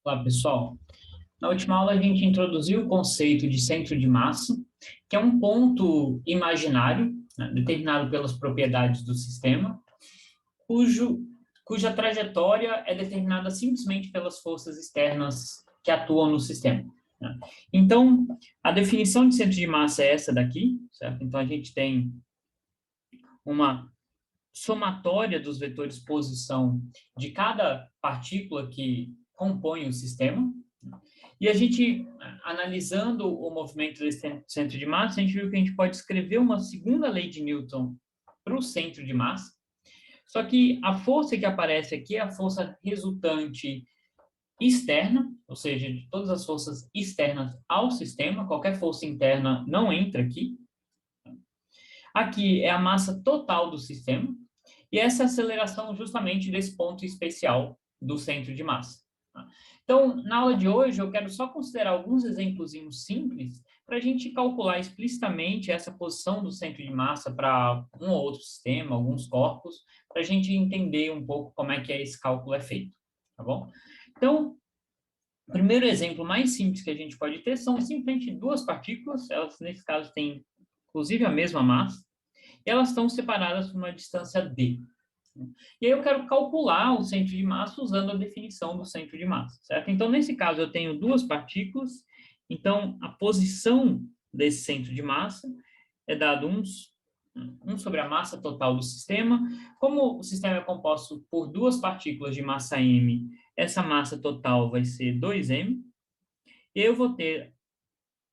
Olá, pessoal. Na última aula, a gente introduziu o conceito de centro de massa, que é um ponto imaginário, né, determinado pelas propriedades do sistema, cujo, cuja trajetória é determinada simplesmente pelas forças externas que atuam no sistema, né? Então, a definição de centro de massa é essa daqui, certo? Então, a gente tem uma somatória dos vetores posição de cada partícula que compõe o sistema. E a gente, analisando o movimento desse centro de massa, a gente viu que a gente pode escrever uma segunda lei de Newton para o centro de massa, só que a força que aparece aqui é a força resultante externa, ou seja, de todas as forças externas ao sistema, qualquer força interna não entra aqui. Aqui é a massa total do sistema, e essa aceleração justamente desse ponto especial do centro de massa. Então, na aula de hoje, eu quero só considerar alguns exemplos simples para a gente calcular explicitamente essa posição do centro de massa para um ou outro sistema, alguns corpos, para a gente entender um pouco como é que esse cálculo é feito, tá bom? Então, o primeiro exemplo mais simples que a gente pode ter são simplesmente duas partículas, elas nesse caso têm inclusive a mesma massa, e elas estão separadas por uma distância d. E aí eu quero calcular o centro de massa usando a definição do centro de massa, certo? Então, nesse caso, eu tenho duas partículas, então a posição desse centro de massa é dado 1 sobre a massa total do sistema. Como o sistema é composto por duas partículas de massa m, essa massa total vai ser 2m, e eu vou ter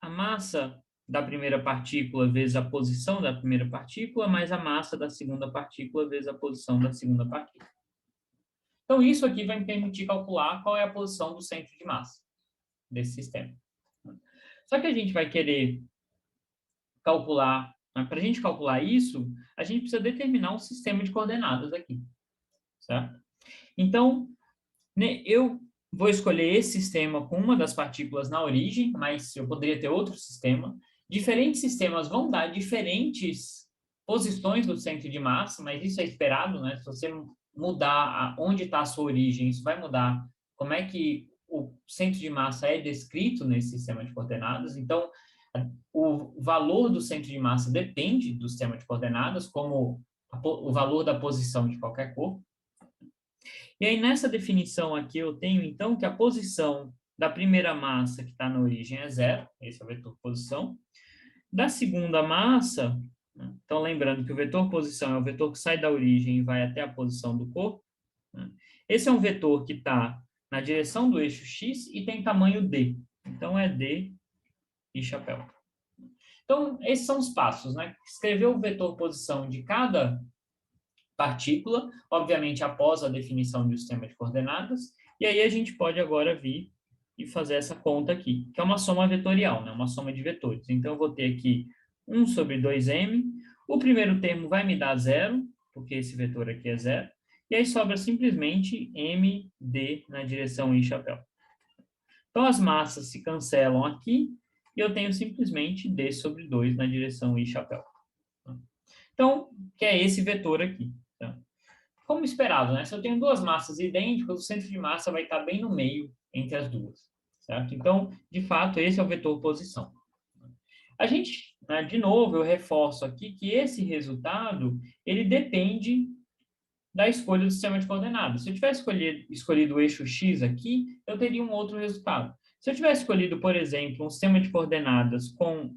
a massa da primeira partícula vezes a posição da primeira partícula, mais a massa da segunda partícula vezes a posição da segunda partícula. Então, isso aqui vai me permitir calcular qual é a posição do centro de massa desse sistema. Só que a gente vai querer calcular, para a gente calcular isso, a gente precisa determinar um sistema de coordenadas aqui, certo? Então, né, eu vou escolher esse sistema com uma das partículas na origem, mas eu poderia ter outro sistema. Diferentes sistemas vão dar diferentes posições do centro de massa, mas isso é esperado, né? Se você mudar onde está a sua origem, isso vai mudar como é que o centro de massa é descrito nesse sistema de coordenadas. Então, o valor do centro de massa depende do sistema de coordenadas, como o valor da posição de qualquer corpo. E aí, nessa definição aqui, eu tenho, então, que a posição da primeira massa que está na origem é zero, esse é o vetor posição. Da segunda massa, né, então, lembrando que o vetor posição é o vetor que sai da origem e vai até a posição do corpo, né, esse é um vetor que está na direção do eixo x e tem tamanho d. Então, é d e chapéu. Então, esses são os passos, né? Escrever o vetor posição de cada partícula, obviamente após a definição do sistema de coordenadas, e aí a gente pode agora vir e fazer essa conta aqui, que é uma soma vetorial, né? Uma soma de vetores. Então, eu vou ter aqui 1 sobre 2m, o primeiro termo vai me dar zero, porque esse vetor aqui é zero, e aí sobra simplesmente md na direção i chapéu. Então, as massas se cancelam aqui, e eu tenho simplesmente d sobre 2 na direção i chapéu. Então, que é esse vetor aqui. Tá? Como esperado, né? Se eu tenho duas massas idênticas, o centro de massa vai estar bem no meio entre as duas, certo? Então, de fato, esse é o vetor posição. A gente, né, de novo, eu reforço aqui que esse resultado, ele depende da escolha do sistema de coordenadas. Se eu tivesse escolhido o eixo x aqui, eu teria um outro resultado. Se eu tivesse escolhido, por exemplo, um sistema de coordenadas com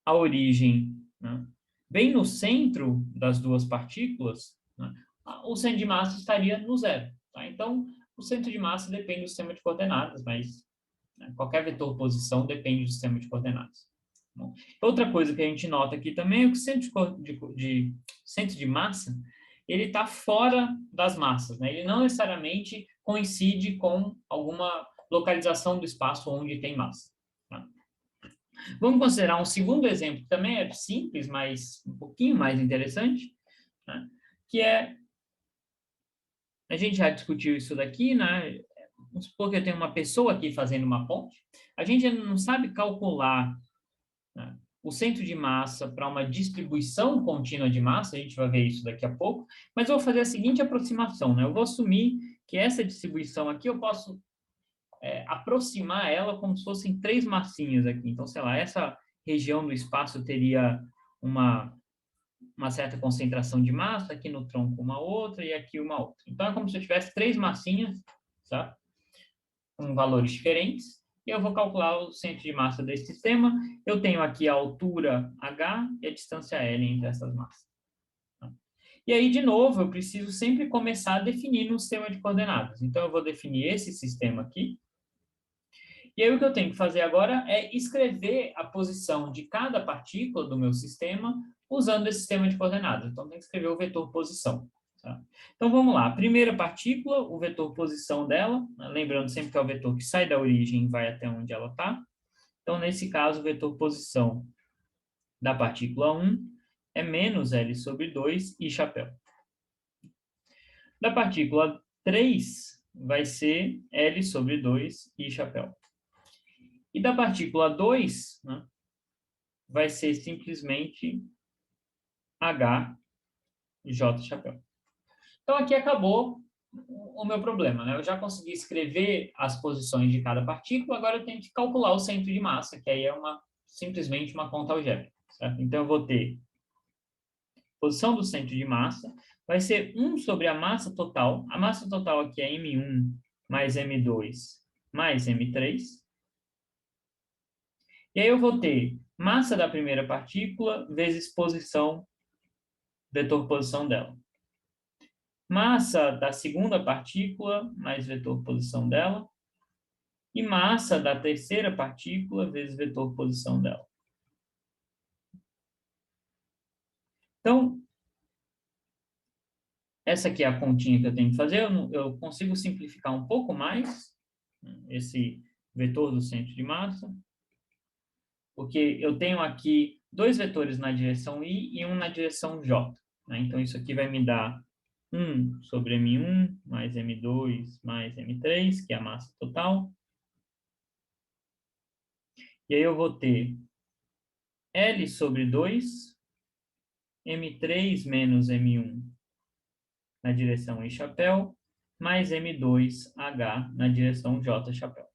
a origem, né, bem no centro das duas partículas, né, o centro de massa estaria no zero. Tá? Então, o centro de massa depende do sistema de coordenadas, mas, né, qualquer vetor posição depende do sistema de coordenadas. Bom, outra coisa que a gente nota aqui também é que o centro de massa ele está fora das massas, né? Ele não necessariamente coincide com alguma localização do espaço onde tem massa. Tá? Vamos considerar um segundo exemplo, que também é simples, mas um pouquinho mais interessante, né? Que é, a gente já discutiu isso daqui, né? Vamos supor que eu tenho uma pessoa aqui fazendo uma ponte, a gente ainda não sabe calcular, né, o centro de massa para uma distribuição contínua de massa, a gente vai ver isso daqui a pouco, mas eu vou fazer a seguinte aproximação, né? Eu vou assumir que essa distribuição aqui eu posso aproximar ela como se fossem 3 massinhas aqui. Então, sei lá, essa região do espaço teria uma certa concentração de massa, aqui no tronco uma outra e aqui uma outra. Então, é como se eu tivesse 3 massinhas, tá? Com valores diferentes, e eu vou calcular o centro de massa desse sistema. Eu tenho aqui a altura h e a distância L entre essas massas. Tá? E aí, de novo, eu preciso sempre começar definindo um sistema de coordenadas. Então, eu vou definir esse sistema aqui. E aí, o que eu tenho que fazer agora é escrever a posição de cada partícula do meu sistema usando esse sistema de coordenadas. Então, tem que escrever o vetor posição. Tá? Então, vamos lá. A primeira partícula, o vetor posição dela, lembrando sempre que é o vetor que sai da origem e vai até onde ela está. Então, nesse caso, o vetor posição da partícula 1 é menos L sobre 2 e chapéu. Da partícula 3 vai ser L sobre 2 e chapéu. E da partícula 2, né, vai ser simplesmente H, J, chapéu. Então, aqui acabou o meu problema, né? Eu já consegui escrever as posições de cada partícula, agora eu tenho que calcular o centro de massa, que aí é simplesmente uma conta algébrica, certo? Então, eu vou ter posição do centro de massa, vai ser 1 sobre a massa total. A massa total aqui é M1 mais M2 mais M3. E aí eu vou ter massa da primeira partícula vezes posição, vetor posição dela. Massa da segunda partícula mais vetor posição dela. E massa da terceira partícula vezes vetor posição dela. Então, essa aqui é a continha que eu tenho que fazer. Eu consigo simplificar um pouco mais esse vetor do centro de massa, porque eu tenho aqui 2 vetores na direção I e um na direção J. Né? Então, isso aqui vai me dar 1 sobre M1 mais M2 mais M3, que é a massa total. E aí eu vou ter L sobre 2, M3 menos M1 na direção I chapéu, mais M2H na direção J chapéu.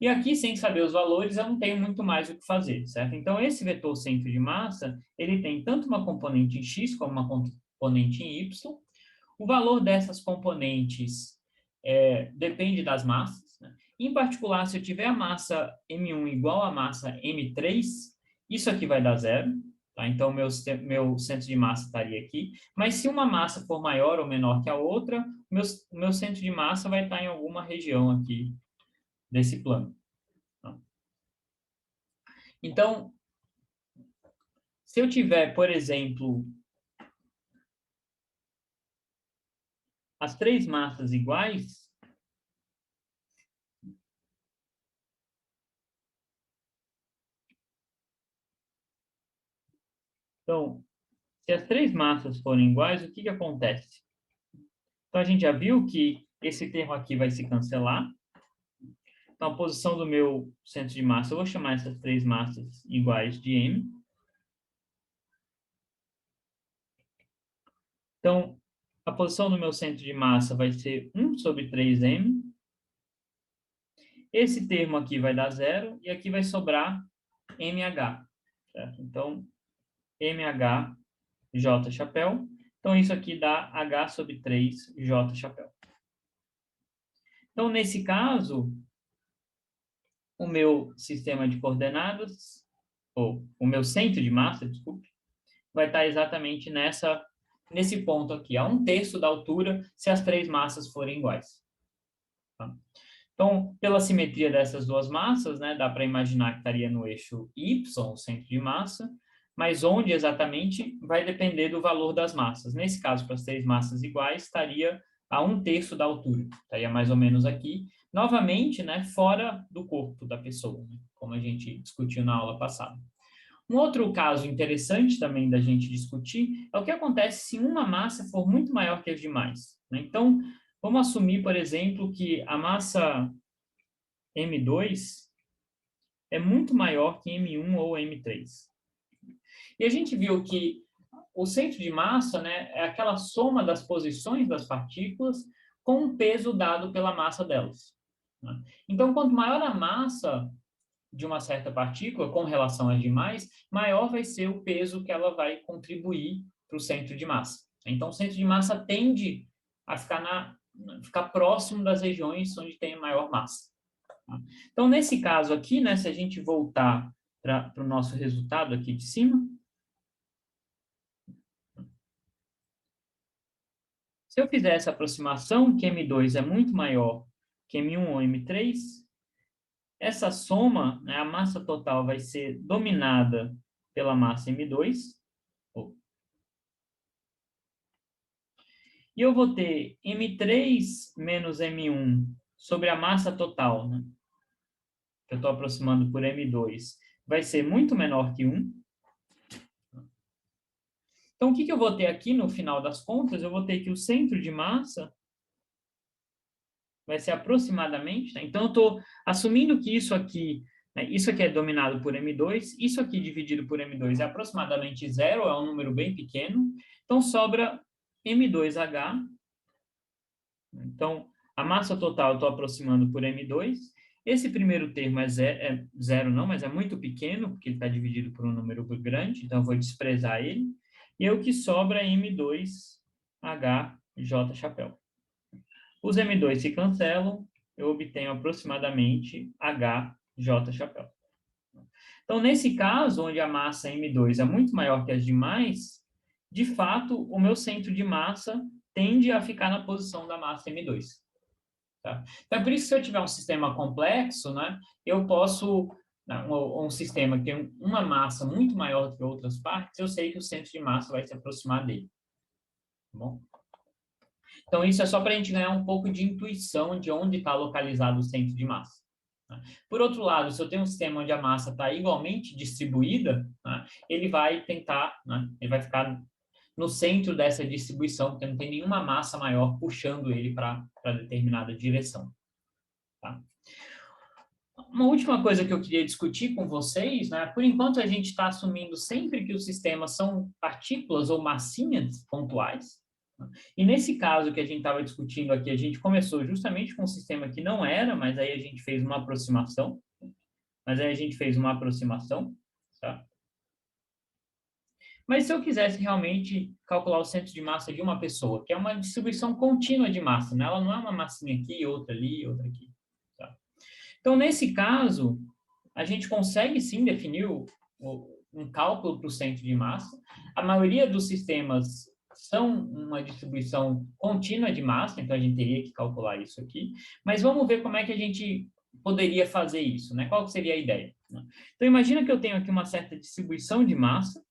E aqui, sem saber os valores, eu não tenho muito mais o que fazer, certo? Então, esse vetor centro de massa, ele tem tanto uma componente em X como uma componente em Y. O valor dessas componentes depende das massas, né? Em particular, se eu tiver a massa M1 igual à massa M3, isso aqui vai dar zero. Tá? Então, meu centro de massa estaria aqui. Mas se uma massa for maior ou menor que a outra, meu centro de massa vai estar em alguma região aqui desse plano. Tá? Então, se eu tiver, por exemplo, as 3 massas iguais, então, se as 3 massas forem iguais, o que acontece? Então, a gente já viu que esse termo aqui vai se cancelar. Então, a posição do meu centro de massa, eu vou chamar essas 3 massas iguais de M. Então, a posição do meu centro de massa vai ser 1 sobre 3M. Esse termo aqui vai dar zero e aqui vai sobrar MH. Certo? Então, MH, J chapéu. Então, isso aqui dá H sobre 3, J chapéu. Então, nesse caso, o meu sistema de coordenadas, ou o meu centro de massa, desculpe, vai estar exatamente nesse ponto aqui, a 1/3 da altura, se as 3 massas forem iguais. Tá? Então, pela simetria dessas 2 massas, né, dá para imaginar que estaria no eixo Y, o centro de massa, mas onde exatamente vai depender do valor das massas. Nesse caso, para as 3 massas iguais, estaria a 1/3 da altura, estaria mais ou menos aqui, novamente, né, fora do corpo da pessoa, né, como a gente discutiu na aula passada. Um outro caso interessante também da gente discutir é o que acontece se uma massa for muito maior que as demais. Né? Então, vamos assumir, por exemplo, que a massa M2 é muito maior que M1 ou M3. E a gente viu que o centro de massa, né, é aquela soma das posições das partículas com o peso dado pela massa delas. né? Então, quanto maior a massa de uma certa partícula com relação às demais, maior vai ser o peso que ela vai contribuir para o centro de massa. Então, o centro de massa tende a ficar próximo das regiões onde tem maior massa. Tá? Então, nesse caso aqui, né, se a gente voltar para o nosso resultado aqui de cima, se eu fizer essa aproximação, que M2 é muito maior que M1 ou M3, essa soma, né, a massa total vai ser dominada pela massa M2, e eu vou ter M3 menos M1 sobre a massa total, né, que eu estou aproximando por M2, vai ser muito menor que 1. Então, o que eu vou ter aqui no final das contas? Eu vou ter que o centro de massa vai ser aproximadamente, né? Então, eu estou assumindo que isso aqui, né, isso aqui é dominado por M2, isso aqui dividido por M2 é aproximadamente zero, é um número bem pequeno, então sobra M2H. Então, a massa total eu estou aproximando por M2, esse primeiro termo é zero não, mas é muito pequeno, porque ele está dividido por um número grande, então eu vou desprezar ele, e o que sobra é M2HJ chapéu. Os M2 se cancelam, eu obtenho aproximadamente HJ chapéu. Então, nesse caso, onde a massa M2 é muito maior que as demais, de fato, o meu centro de massa tende a ficar na posição da massa M2. Tá? Então, é por isso que se eu tiver um sistema complexo, né, eu posso, um sistema que tem uma massa muito maior do que outras partes, eu sei que o centro de massa vai se aproximar dele. Tá bom? Então, isso é só para a gente ganhar um pouco de intuição de onde está localizado o centro de massa. Né? Por outro lado, se eu tenho um sistema onde a massa está igualmente distribuída, né, ele vai tentar, né, ele vai ficar no centro dessa distribuição, porque não tem nenhuma massa maior puxando ele para determinada direção. Tá? Uma última coisa que eu queria discutir com vocês, né, por enquanto a gente está assumindo sempre que os sistemas são partículas ou massinhas pontuais, né? E nesse caso que a gente estava discutindo aqui, a gente começou justamente com um sistema que não era, mas aí a gente fez uma aproximação, tá? Mas se eu quisesse realmente calcular o centro de massa de uma pessoa, que é uma distribuição contínua de massa, né? Ela não é uma massinha aqui, outra ali, outra aqui, tá? Então, nesse caso, a gente consegue sim definir um cálculo para o centro de massa. A maioria dos sistemas são uma distribuição contínua de massa, então a gente teria que calcular isso aqui. Mas vamos ver como é que a gente poderia fazer isso, né? Qual seria a ideia? Então, imagina que eu tenho aqui uma certa distribuição de massa,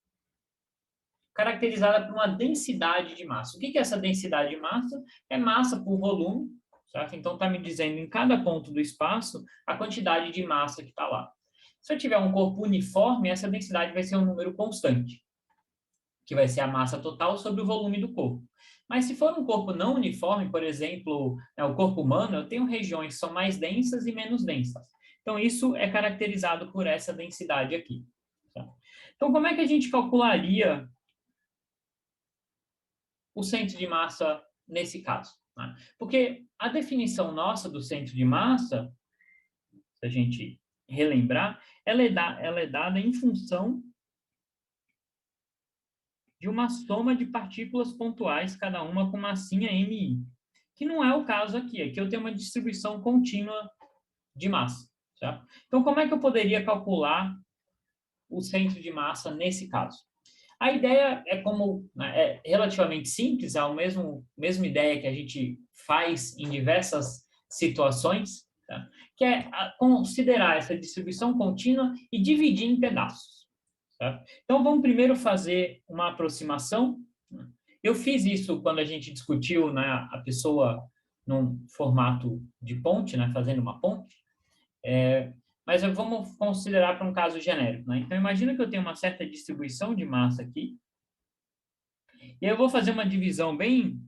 caracterizada por uma densidade de massa. O que é essa densidade de massa? É massa por volume, certo? Então, está me dizendo em cada ponto do espaço a quantidade de massa que está lá. Se eu tiver um corpo uniforme, essa densidade vai ser um número constante, que vai ser a massa total sobre o volume do corpo. Mas se for um corpo não uniforme, por exemplo, o corpo humano, eu tenho regiões que são mais densas e menos densas. Então, isso é caracterizado por essa densidade aqui. Tá? Então, como é que a gente calcularia o centro de massa nesse caso? Né? Porque a definição nossa do centro de massa, se a gente relembrar, ela é dada em função de uma soma de partículas pontuais, cada uma com massinha MI, que não é o caso aqui. Aqui eu tenho uma distribuição contínua de massa. Certo? Então, como é que eu poderia calcular o centro de massa nesse caso? A ideia é como, né, é relativamente simples, é a mesma ideia que a gente faz em diversas situações, tá? Que é considerar essa distribuição contínua e dividir em pedaços. Tá? Então, vamos primeiro fazer uma aproximação. Eu fiz isso quando a gente discutiu, né, a pessoa num formato de ponte, né, fazendo uma ponte. Mas vamos considerar para um caso genérico, né? Então, imagina que eu tenho uma certa distribuição de massa aqui, e eu vou fazer uma divisão bem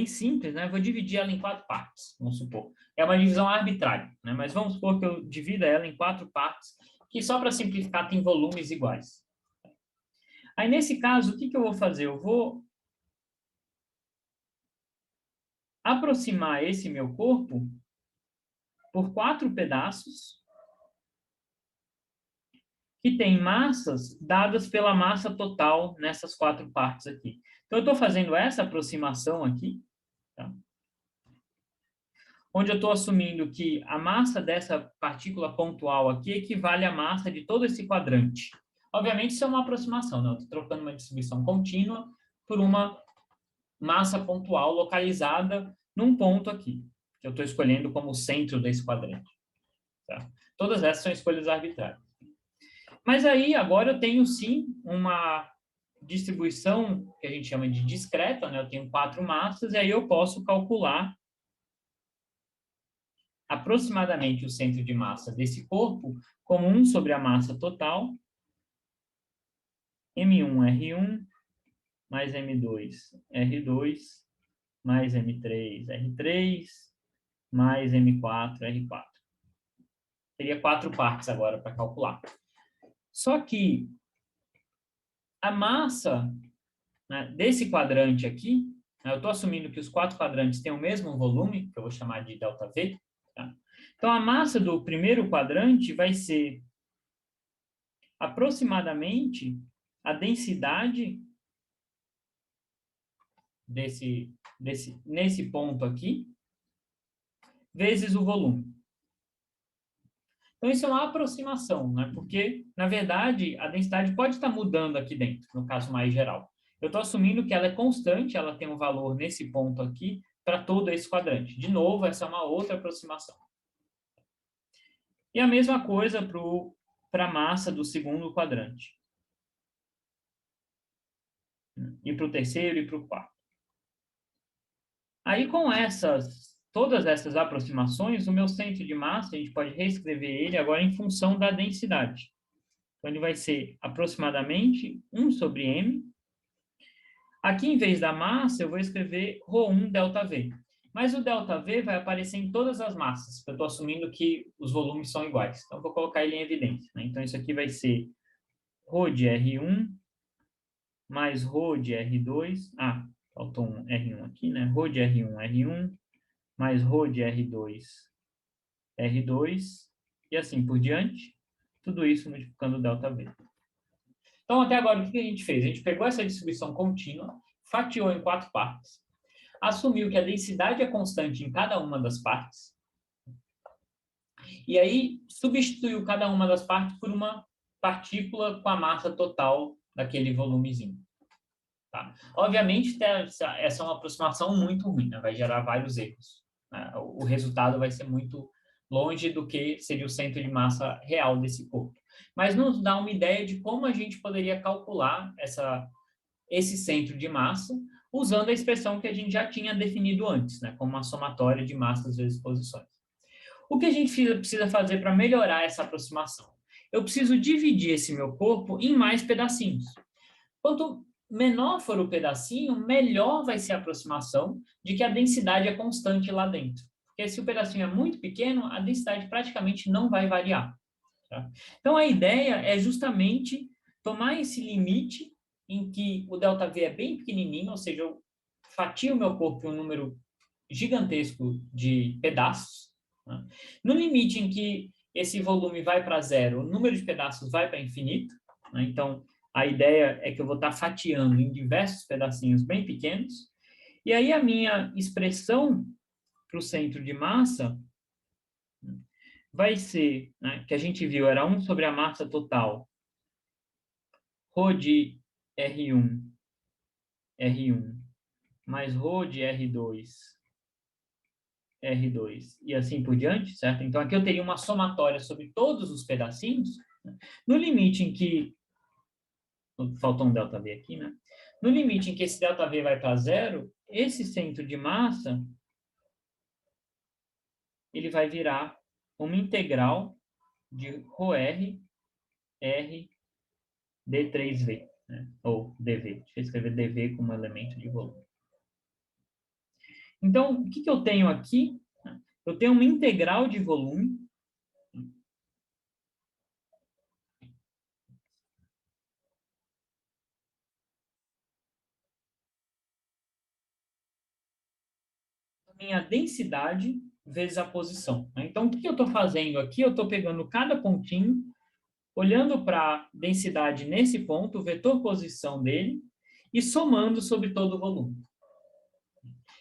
simples, né? Vou dividir ela em 4 partes, vamos supor. É uma divisão arbitrária, né? Mas vamos supor que eu divida ela em 4 partes, que só para simplificar tem volumes iguais. Aí, nesse caso, o que eu vou fazer? Eu vou aproximar esse meu corpo por 4 pedaços que têm massas dadas pela massa total nessas 4 partes aqui. Então, eu estou fazendo essa aproximação aqui, tá? Onde eu estou assumindo que a massa dessa partícula pontual aqui equivale à massa de todo esse quadrante. Obviamente, isso é uma aproximação, né? Eu estou trocando uma distribuição contínua por uma massa pontual localizada num ponto aqui, que eu estou escolhendo como centro desse quadrante. Tá? Todas essas são escolhas arbitrárias. Mas aí, agora eu tenho, sim, uma distribuição que a gente chama de discreta, né? Eu tenho 4 massas, e aí eu posso calcular aproximadamente o centro de massa desse corpo como 1 sobre a massa total, M1R1, mais M2R2, mais M3R3, mais M4R4. Teria 4 partes agora para calcular. Só que a massa, né, desse quadrante aqui, né, eu estou assumindo que os 4 quadrantes têm o mesmo volume, que eu vou chamar de ΔV. Tá? Então, a massa do primeiro quadrante vai ser aproximadamente a densidade nesse ponto aqui, vezes o volume. Então, isso é uma aproximação, né? Porque, na verdade, a densidade pode estar mudando aqui dentro, no caso mais geral. Eu estou assumindo que ela é constante, ela tem um valor nesse ponto aqui, para todo esse quadrante. De novo, essa é uma outra aproximação. E a mesma coisa para a massa do segundo quadrante. E para o terceiro e para o quarto. Aí, com todas essas aproximações, o meu centro de massa, a gente pode reescrever ele agora em função da densidade. Então, ele vai ser aproximadamente 1 sobre m. Aqui, em vez da massa, eu vou escrever ρ1 ΔV. Mas o ΔV vai aparecer em todas as massas, porque eu estou assumindo que os volumes são iguais. Então, eu vou colocar ele em evidência. Né? Então, isso aqui vai ser ρ de R1 mais ρ de R2. Ah, faltou um R1 aqui, né? Ρ de R1, R1, mais ρ de R2, R2, e assim por diante. Tudo isso multiplicando o ΔV. Então, até agora, o que a gente fez? A gente pegou essa distribuição contínua, fatiou em 4 partes, assumiu que a densidade é constante em cada uma das partes, e aí substituiu cada uma das partes por uma partícula com a massa total daquele volumezinho. Tá? Obviamente, essa é uma aproximação muito ruim, né? Vai gerar vários erros. Né? O resultado vai ser muito longe do que seria o centro de massa real desse corpo. Mas nos dá uma ideia de como a gente poderia calcular esse centro de massa usando a expressão que a gente já tinha definido antes, né? Como uma somatória de massas vezes posições. O que a gente precisa fazer para melhorar essa aproximação? Eu preciso dividir esse meu corpo em mais pedacinhos. Quanto menor for o pedacinho, melhor vai ser a aproximação de que a densidade é constante lá dentro. Porque se o pedacinho é muito pequeno, a densidade praticamente não vai variar. Tá? Então, a ideia é justamente tomar esse limite em que o ΔV é bem pequenininho, ou seja, eu fatio o meu corpo em um número gigantesco de pedaços. Né? No limite em que esse volume vai para zero, o número de pedaços vai para infinito. Né? Então, a ideia é que eu vou estar fatiando em diversos pedacinhos bem pequenos. E aí a minha expressão para o centro de massa vai ser, né, que a gente viu, era 1 sobre a massa total, ρ de R1, mais ρ de R2, e assim por diante, certo? Então, aqui eu teria uma somatória sobre todos os pedacinhos, né? No limite em que... Faltou um ΔV aqui, né? No limite em que esse ΔV vai para zero, esse centro de massa, ele vai virar uma integral de ρr, r, d3v, né? Ou dv. Deixa eu escrever dv como elemento de volume. Então, o que eu tenho aqui? Eu tenho uma integral de volume. Minha densidade vezes a posição, né? Então, o que eu estou fazendo aqui? Eu estou pegando cada pontinho, olhando para a densidade nesse ponto, o vetor posição dele, e somando sobre todo o volume.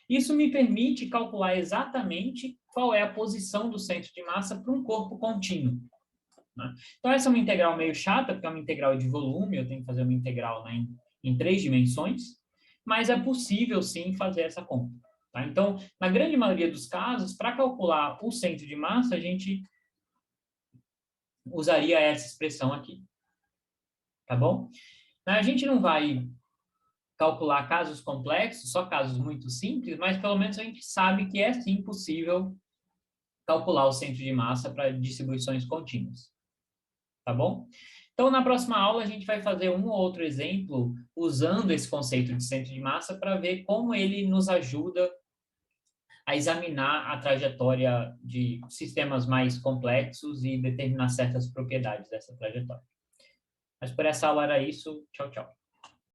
Isso me permite calcular exatamente qual é a posição do centro de massa para um corpo contínuo, né? Então, essa é uma integral meio chata, porque é uma integral de volume, eu tenho que fazer uma integral, né, em 3 dimensões, mas é possível, sim, fazer essa conta. Tá? Então, na grande maioria dos casos, para calcular o centro de massa, a gente usaria essa expressão aqui. Tá bom? A gente não vai calcular casos complexos, só casos muito simples, mas pelo menos a gente sabe que é sim possível calcular o centro de massa para distribuições contínuas. Tá bom? Então, na próxima aula, a gente vai fazer um ou outro exemplo usando esse conceito de centro de massa para ver como ele nos ajuda a examinar a trajetória de sistemas mais complexos e determinar certas propriedades dessa trajetória. Mas por essa aula era isso. Tchau, tchau.